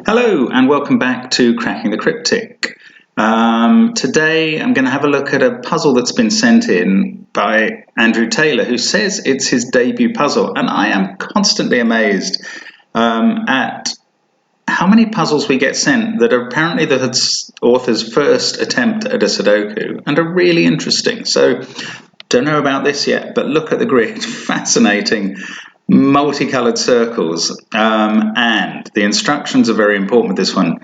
Hello and welcome back to Cracking the Cryptic. Today I'm going to have a look at a puzzle that's been sent in by Andrew Taylor, who says it's his debut puzzle, and I am constantly amazed at how many puzzles we get sent that are apparently the author's first attempt at a Sudoku and are really interesting. So don't know about this yet, but look at the grid. Fascinating. Multicolored circles, and the instructions are very important with this one.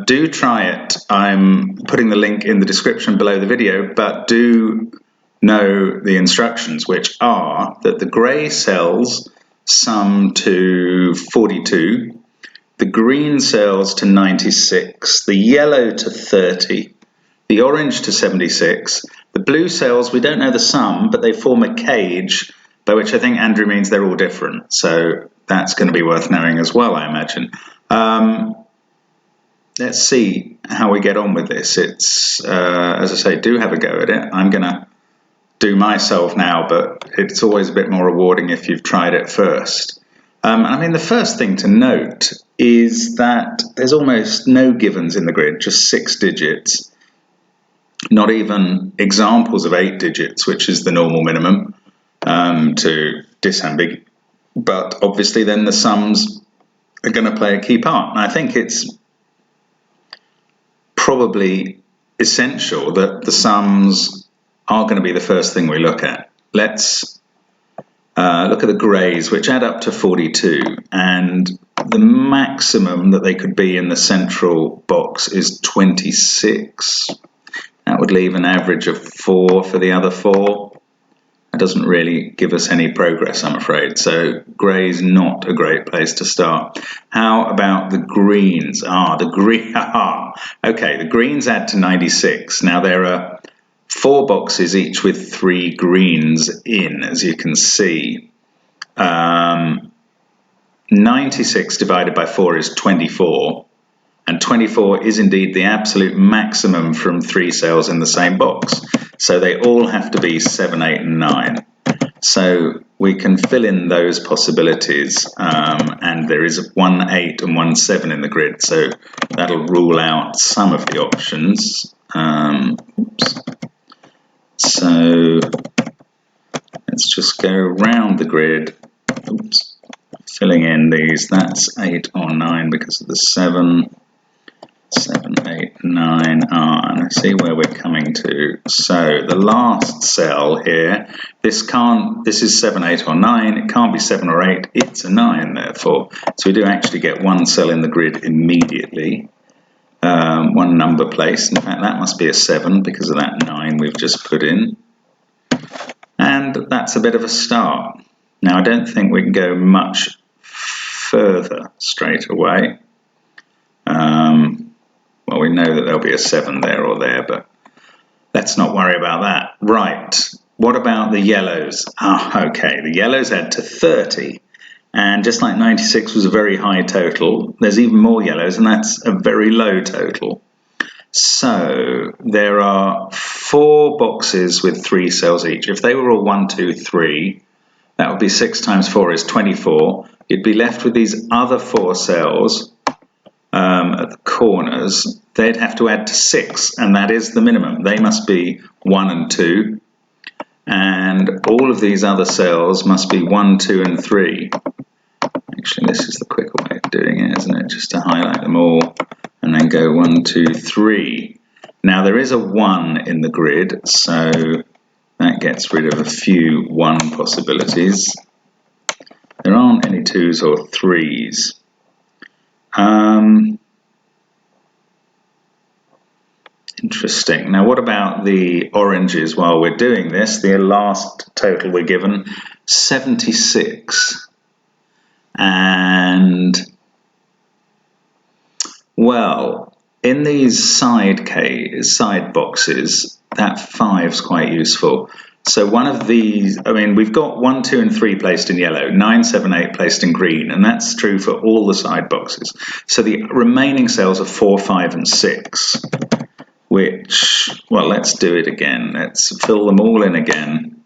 Do try it. I'm putting the link in the description below the video, but do know the instructions, which are that the grey cells sum to 42, the green cells to 96, the yellow to 30, the orange to 76, the blue cells, we don't know the sum, but they form a cage, by which I think Andrew means they're all different. So that's going to be worth knowing as well, I imagine. Let's see how we get on with this. It's, as I say, do have a go at it. I'm going to do myself now, but it's always a bit more rewarding if you've tried it first. I mean, the first thing to note is that there's almost no givens in the grid, just 6 digits. Not even examples of 8 digits, which is the normal minimum. To disambiguate, but obviously then the sums are going to play a key part, and I think it's probably essential that the sums are going to be the first thing we look at. Let's look at the greys, which add up to 42, and the maximum that they could be in the central box is 26. That would leave an average of 4 for the other 4. It doesn't really give us any progress, I'm afraid, so grey is not a great place to start. How about the greens? Okay, the greens add to 96. Now there are 4 boxes, each with 3 greens in, as you can see. 96 divided by 4 is 24, and 24 is indeed the absolute maximum from 3 cells in the same box. So they all have to be 7, 8, and 9. So we can fill in those possibilities, and there is 1, 8, and 1, 7 in the grid. So that'll rule out some of the options. So let's just go around the grid. Filling in these. That's 8 or 9 because of the 7. 7, 8, 9, and I see where we're coming to. So the last cell here, this is 7, 8, or 9. It can't be 7 or 8. It's a 9, therefore. So we do actually get 1 cell in the grid immediately. 1 number placed. In fact, that must be a 7 because of that 9 we've just put in. And that's a bit of a start. Now, I don't think we can go much further straight away. Well, we know that there'll be a 7 there or there, but let's not worry about that. Right, what about the yellows? Okay, the yellows add to 30, and just like 96 was a very high total, there's even more yellows, and that's a very low total. So there are 4 boxes with 3 cells each. If they were all 1, 2, 3, that would be 6 times 4 is 24. You'd be left with these other 4 cells at the corners. They'd have to add to 6, and that is the minimum. They must be 1 and 2, and all of these other cells must be 1, 2, and 3. Actually, this is the quicker way of doing it, isn't it? Just to highlight them all, and then go 1, 2, 3. Now, there is a 1 in the grid, so that gets rid of a few 1 possibilities. There aren't any 2s or 3s. Interesting. Now, what about the oranges while we're doing this? The last total we're given, 76. And, well, in these side boxes, that 5's quite useful. So one of these, I mean, we've got 1, 2, and 3 placed in yellow, 9, 7, 8 placed in green, and that's true for all the side boxes. So the remaining cells are 4, 5, and 6, which, well, let's do it again. Let's fill them all in again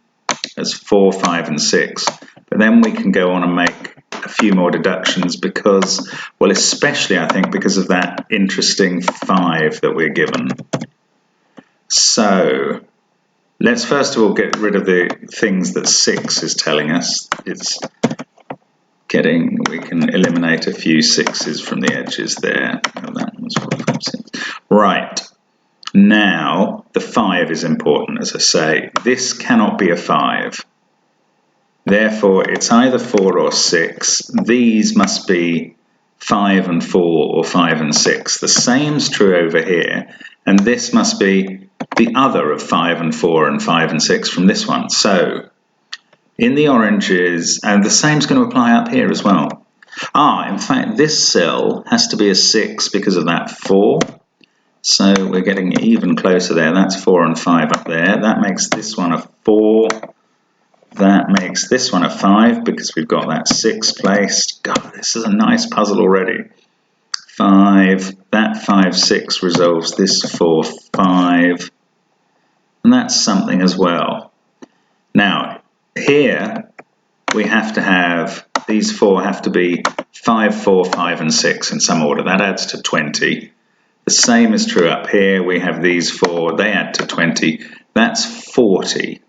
as 4, 5, and 6. But then we can go on and make a few more deductions because, well, especially I think because of that interesting 5 that we're given. So let's first of all get rid of the things that 6 is telling us. We can eliminate a few 6s from the edges there. Oh, that was 4, 5, 6. Right. Now, the 5 is important, as I say. This cannot be a 5. Therefore, it's either 4 or 6. These must be 5 and 4 or 5 and 6. The same's true over here, and this must be the other of 5 and 4 and 5 and 6 from this one. So, in the oranges, and the same's going to apply up here as well. In fact, this cell has to be a 6 because of that 4. So we're getting even closer there. That's 4 and 5 up there. That makes this one a 4. That makes this one a 5 because we've got that 6 placed. God, this is a nice puzzle already. 5. That 5, 6 resolves this 4, 5. And that's something as well. Now, here we have to have, these 4 have to be 5, 4, 5 and 6 in some order. That adds to 20. The same is true up here. We have these 4, they add to 20. That's 40.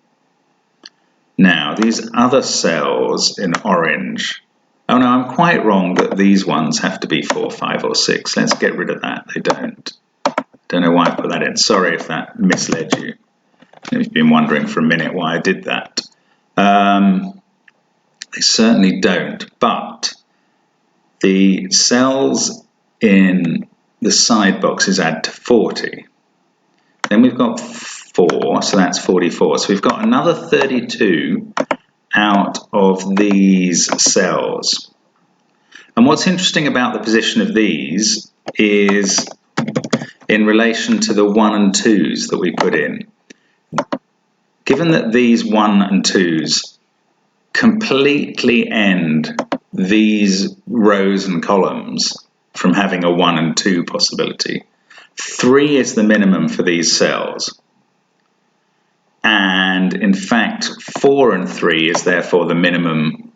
Now, these other cells in orange, oh no, I'm quite wrong that these ones have to be 4, 5 or 6. Let's get rid of that. They don't. Don't know why I put that in. Sorry if that misled you. You've been wondering for a minute why I did that. They certainly don't, but the cells in the side boxes add to 40. Then we've got 4, so that's 44. So we've got another 32 out of these cells. And what's interesting about the position of these is in relation to the 1 and 2s that we put in. Given that these 1 and 2s completely end these rows and columns from having a 1 and 2 possibility, 3 is the minimum for these cells. And in fact, 4 and 3 is therefore the minimum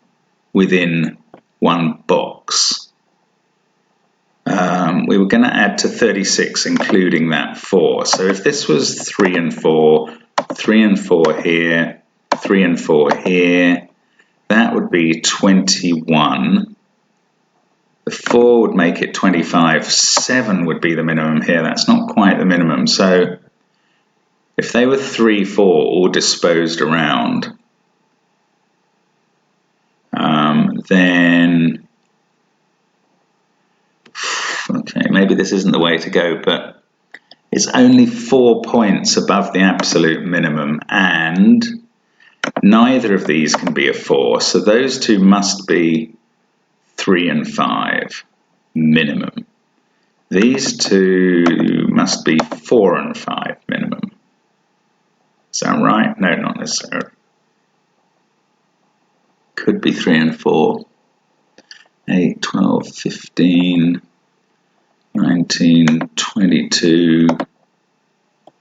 within one box. We were going to add to 36, including that 4. So if this was 3 and 4, 3 and 4 here, 3 and 4 here, that would be 21. The 4 would make it 25. 7 would be the minimum here. That's not quite the minimum. So if they were 3, 4 all disposed around, then, okay, maybe this isn't the way to go, but it's only 4 points above the absolute minimum, and neither of these can be a 4, so those two must be 3 and 5 minimum. These two must be 4 and 5 minimum. Is that right? No, not necessarily. Could be 3 and 4. 8, 12, 15, 19, 22.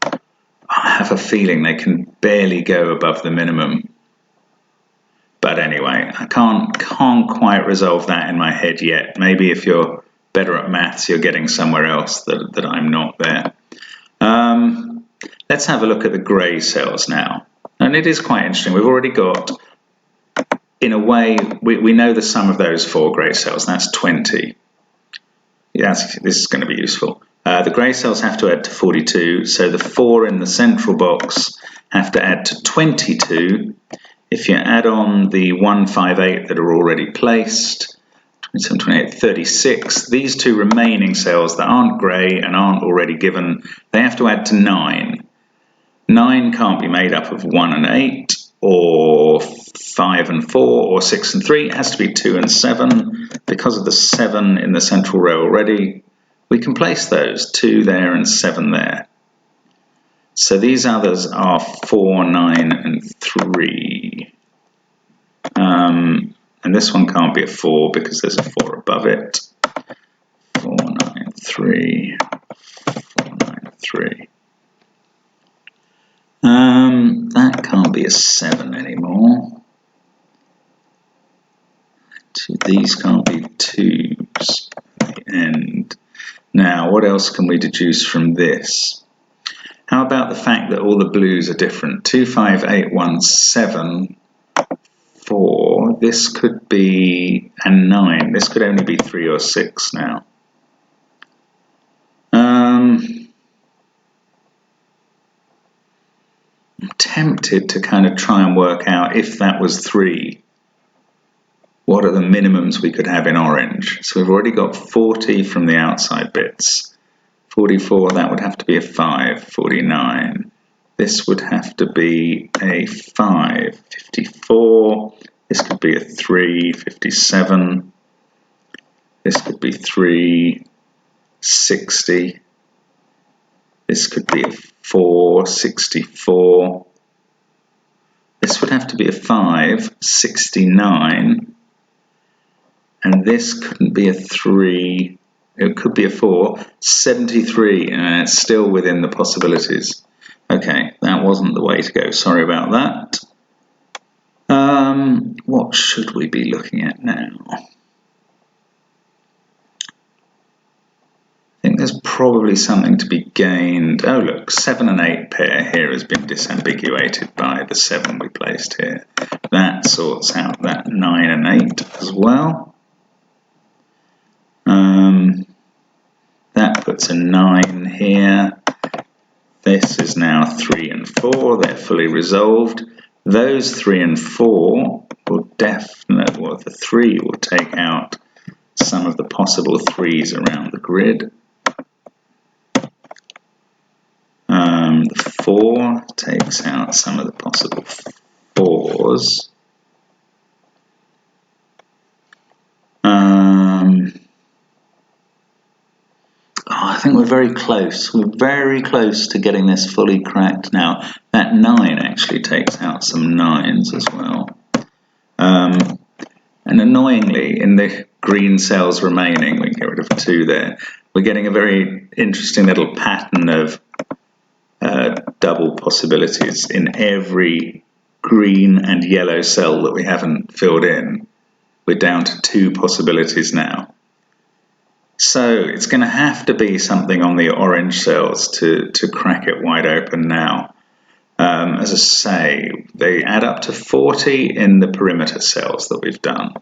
I have a feeling they can barely go above the minimum. But anyway, I can't quite resolve that in my head yet. Maybe if you're better at maths, you're getting somewhere else that I'm not there. Let's have a look at the grey cells now. And it is quite interesting. We've already got, in a way, we know the sum of those 4 grey cells. That's 20. This is going to be useful. The grey cells have to add to 42, so the 4 in the central box have to add to 22. If you add on the 1, 5, 8 that are already placed, 27, 28, 36, these 2 remaining cells that aren't grey and aren't already given, they have to add to 9. 9 can't be made up of 1 and 8, or 5 and 4, or 6 and 3. It has to be 2 and 7. Because of the 7 in the central row already, we can place those, 2 there and 7 there. So these others are 4, 9, and 3. And this one can't be a 4 because there's a 4 above it. 4, 9, 3, 4, 9, 3. That can't be a 7 anymore. So these can't be 2s at the end. Now, what else can we deduce from this? How about the fact that all the blues are different? 2, 5, 8, 1, 7, 4. This could be a 9. This could only be 3 or 6 now. I'm tempted to kind of try and work out if that was 3. What are the minimums we could have in orange? So we've already got 40 from the outside bits. 44, that would have to be a 5. 49. This would have to be a 5. 54. This could be a 3. 57. This could be 3. 60. This could be a 4. 64. This would have to be a 5. 69. And this couldn't be a 3, it could be a 4, 73, and it's still within the possibilities. Okay, that wasn't the way to go, sorry about that. What should we be looking at now? I think there's probably something to be gained. Oh look, 7 and 8 pair here has been disambiguated by the 7 we placed here. That sorts out that 9 and 8 as well. That puts a 9 here. This is now 3 and 4. They're fully resolved. Those 3 and 4 will definitely, well, the 3 will take out some of the possible 3s around the grid. The 4 takes out some of the possible 4s. I think we're very close. We're very close to getting this fully cracked now. That 9 actually takes out some 9s as well. And annoyingly, in the green cells remaining, we can get rid of 2 there. We're getting a very interesting little pattern of double possibilities in every green and yellow cell that we haven't filled in. We're down to 2 possibilities now. So it's going to have to be something on the orange cells to crack it wide open now. As I say, they add up to 40 in the perimeter cells that we've done.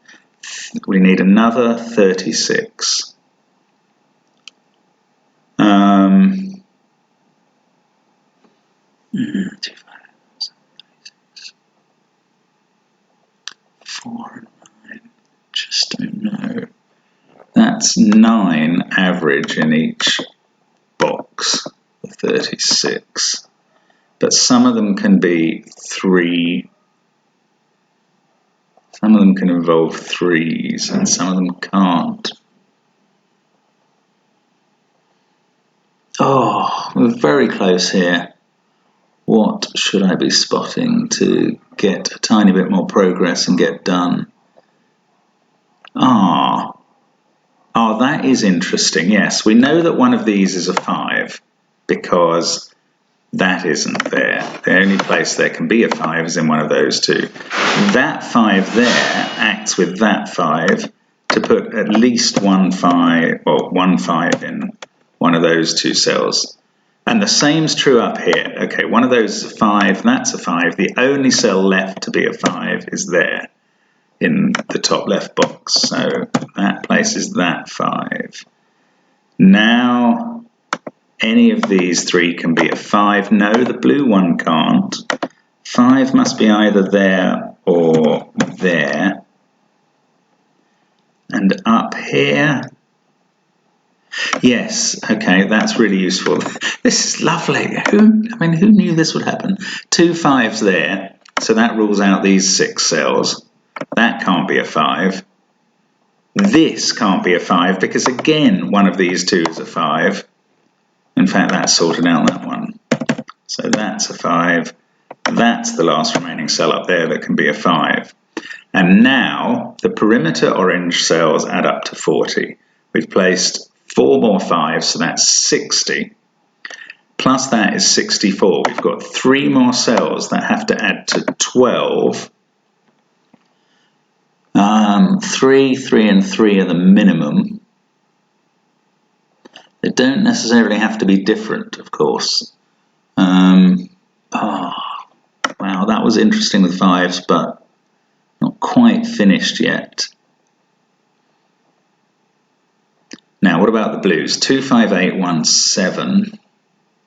We need another 36. 4 and 9, just don't know. That's 9 average in each box, the 36. But some of them can be 3. Some of them can involve 3s, and some of them can't. Oh, we're very close here. What should I be spotting to get a tiny bit more progress and get done? Oh, that is interesting. Yes, we know that one of these is a 5 because that isn't there. The only place there can be a 5 is in one of those 2. That 5 there acts with that 5 to put at least one 5 in one of those 2 cells. And the same's true up here. Okay, one of those is a 5, that's a 5. The only cell left to be a 5 is there in the top left box. So that places that 5. Now, any of these 3 can be a 5. No, the blue one can't. 5 must be either there or there. And up here, yes, okay, that's really useful. This is lovely. Who knew this would happen? 2 5s there, so that rules out these 6 cells. That can't be a 5. This can't be a 5 because, again, one of these 2 is a 5. In fact, that's sorted out, that one. So that's a 5. That's the last remaining cell up there that can be a 5. And now the perimeter orange cells add up to 40. We've placed 4 more 5s, so that's 60. Plus that is 64. We've got 3 more cells that have to add to 12. 3, 3 and 3 are the minimum. They don't necessarily have to be different, of course. Oh, wow, that was interesting with 5s, but not quite finished yet. Now, what about the blues? 2, 5, 8, 1, 7.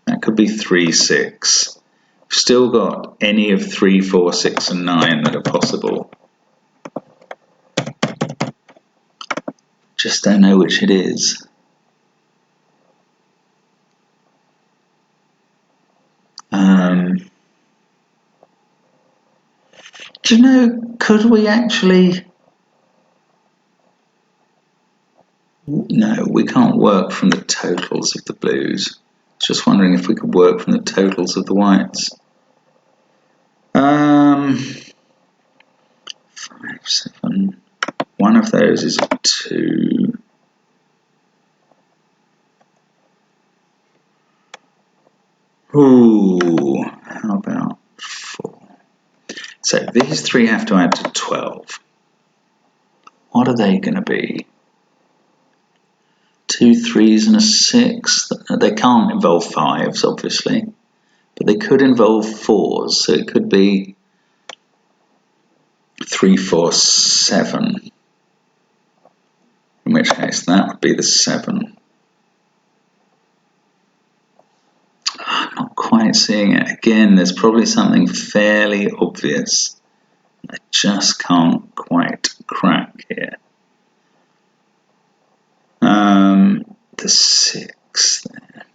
That could be 3, 6. We've still got any of 3, 4, 6 and 9 that are possible. Just don't know which it is. Do you know, could we actually... No, we can't work from the totals of the blues. I was just wondering if we could work from the totals of the whites. 5, 7. One of those is a 2. Ooh, how about 4? So these 3 have to add to 12. What are they going to be? 2 3s and a 6. They can't involve 5s, obviously, but they could involve 4s. So it could be 3, 4, 7. In which case that would be the 7. I'm not quite seeing it. Again, there's probably something fairly obvious I just can't quite crack here. The 6 there.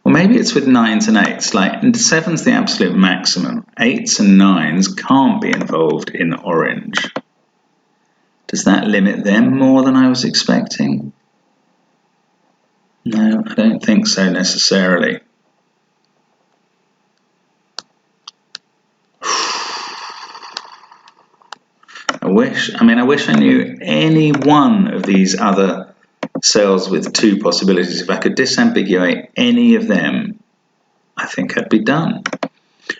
Well, maybe it's with 9s and 8s. Like, 7's the absolute maximum. 8s and 9s can't be involved in orange. Does that limit them more than I was expecting? No, I don't think so necessarily. I wish I knew any one of these other cells with 2 possibilities. If I could disambiguate any of them, I think I'd be done.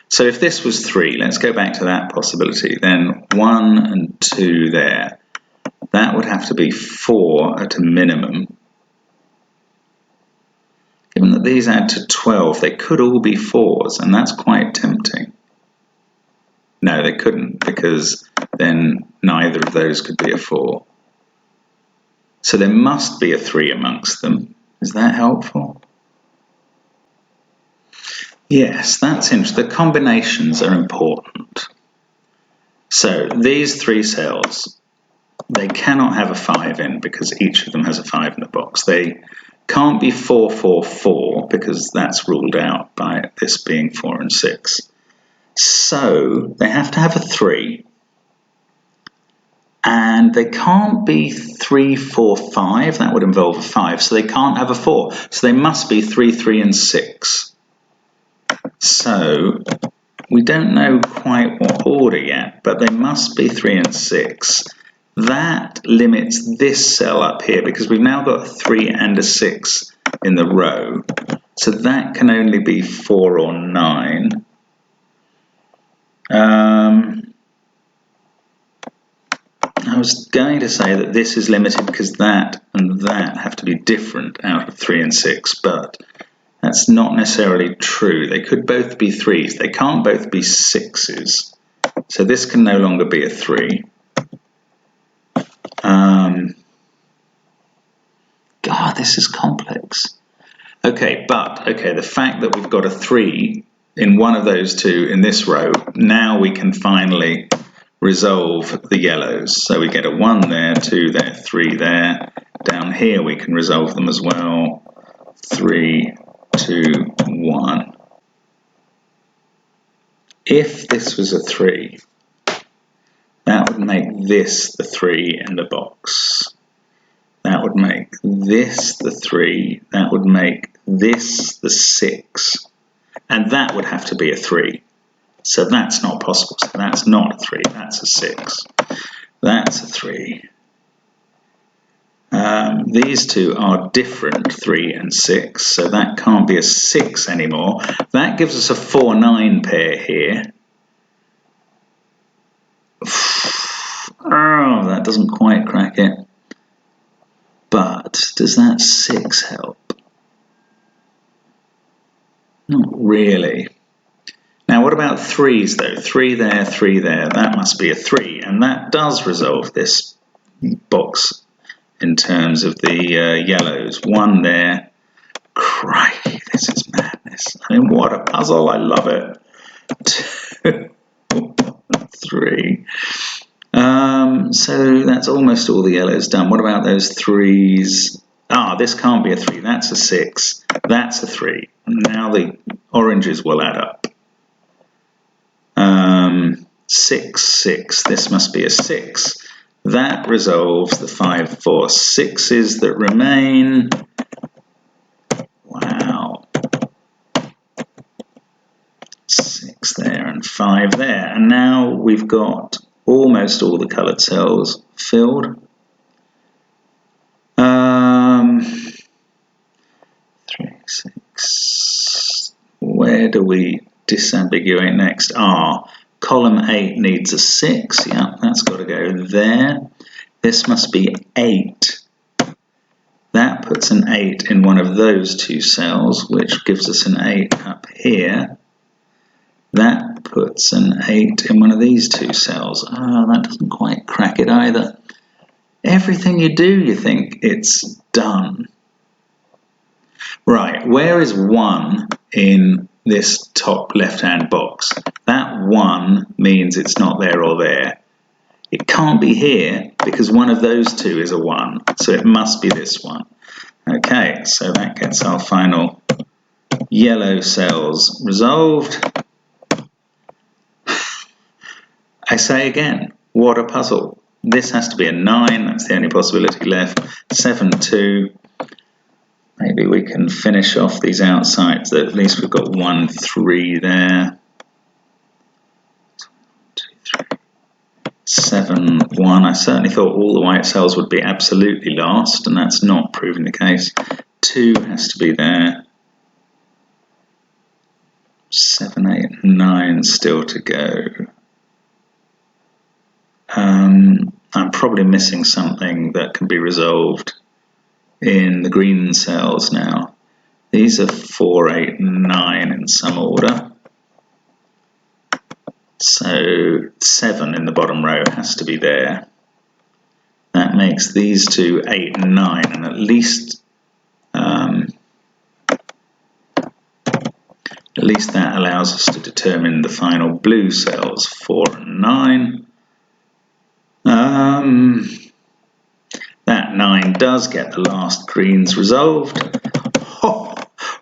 So if this was 3, let's go back to that possibility. Then 1 and 2 there. That would have to be 4 at a minimum. Given that these add to 12, they could all be 4s, and that's quite tempting. No, they couldn't, because then neither of those could be a 4. So there must be a 3 amongst them. Is that helpful? Yes, that's interesting. The combinations are important. So these 3 cells, they cannot have a 5 in because each of them has a 5 in the box. They can't be 4, 4, 4 because that's ruled out by this being 4 and 6. So they have to have a 3. And they can't be 3, 4, 5. That would involve a 5. So they can't have a 4. So they must be 3, 3 and 6. So we don't know quite what order yet, but they must be 3 and 6. That limits this cell up here because we've now got a 3 and a 6 in the row. So that can only be 4 or 9. I was going to say that this is limited because that and that have to be different out of 3 and 6, but that's not necessarily true. They could both be 3s. They can't both be 6s. So this can no longer be a 3. God, this is complex. Okay, the fact that we've got a 3 in one of those 2 in this row, now we can finally resolve the yellows. So we get a 1 there, 2 there, 3 there. Down here we can resolve them as well. 3, 2, 1. If this was a 3, that would make this the 3 in the box. That would make this the 3. That would make this the 6. And that would have to be a 3. So that's not possible. So that's not a 3. That's a 6. That's a 3. These 2 are different, 3 and 6. So that can't be a 6 anymore. That gives us a 4-9 pair here. Oh, that doesn't quite crack it. But does that 6 help? Not really. Now, what about 3s though? 3 there, 3 there. That must be a 3, and that does resolve this box in terms of the yellows. 1 there. Crikey, this is madness. I mean, what a puzzle. I love it. 2, 3. So that's almost all the yellows done. What about those 3s? Ah, this can't be a 3. That's a 6. That's a 3. Now the oranges will add up. 6, 6. This must be a 6. That resolves the 5, 4. 6s that remain. Wow. 6 there and 5 there. And now we've got almost all the coloured cells filled. 3, 6. Where do we disambiguate next? Column 8 needs a 6. Yeah, that's got to go there. This must be 8. That puts an 8 in one of those 2 cells, which gives us an 8 up here. That puts an 8 in one of these 2 cells. That doesn't quite crack it either. Everything you do, you think it's done. Right, where is 1 in this top left-hand box? That 1 means it's not there or there. It can't be here because one of those 2 is a 1, so it must be this one. Okay, so that gets our final yellow cells resolved. I say again, what a puzzle. This has to be a 9, that's the only possibility left. 7, 2. Maybe we can finish off these outsides. At least we've got 1, 3 there. 2, 3. 7, 1. I certainly thought all the white cells would be absolutely last, and that's not proving the case. 2 has to be there. 7, 8, 9 still to go. I'm probably missing something that can be resolved in the green cells now. These are 4, 8, 9 in some order. So 7 in the bottom row has to be there. That makes these 2 8 and 9, and at least that allows us to determine the final blue cells, 4 and 9. That 9 does get the last greens resolved. Oh,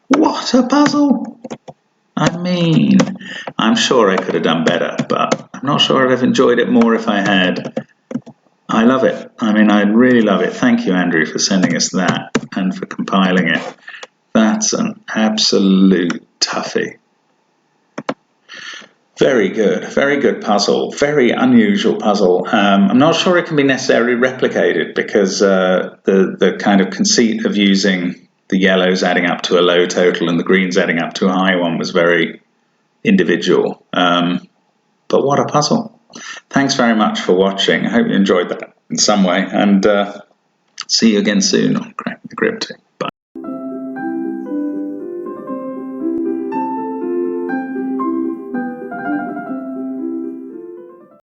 what a puzzle! I mean, I'm sure I could have done better, but I'm not sure I'd have enjoyed it more if I had. I love it. I mean, I really love it. Thank you, Andrew, for sending us that and for compiling it. That's an absolute toughie. Very good puzzle, very unusual puzzle. I'm not sure it can be necessarily replicated because the kind of conceit of using the yellows adding up to a low total and the greens adding up to a high one was very individual. But what a puzzle. Thanks very much for watching. I hope you enjoyed that in some way, and see you again soon on Crack the Cryptic.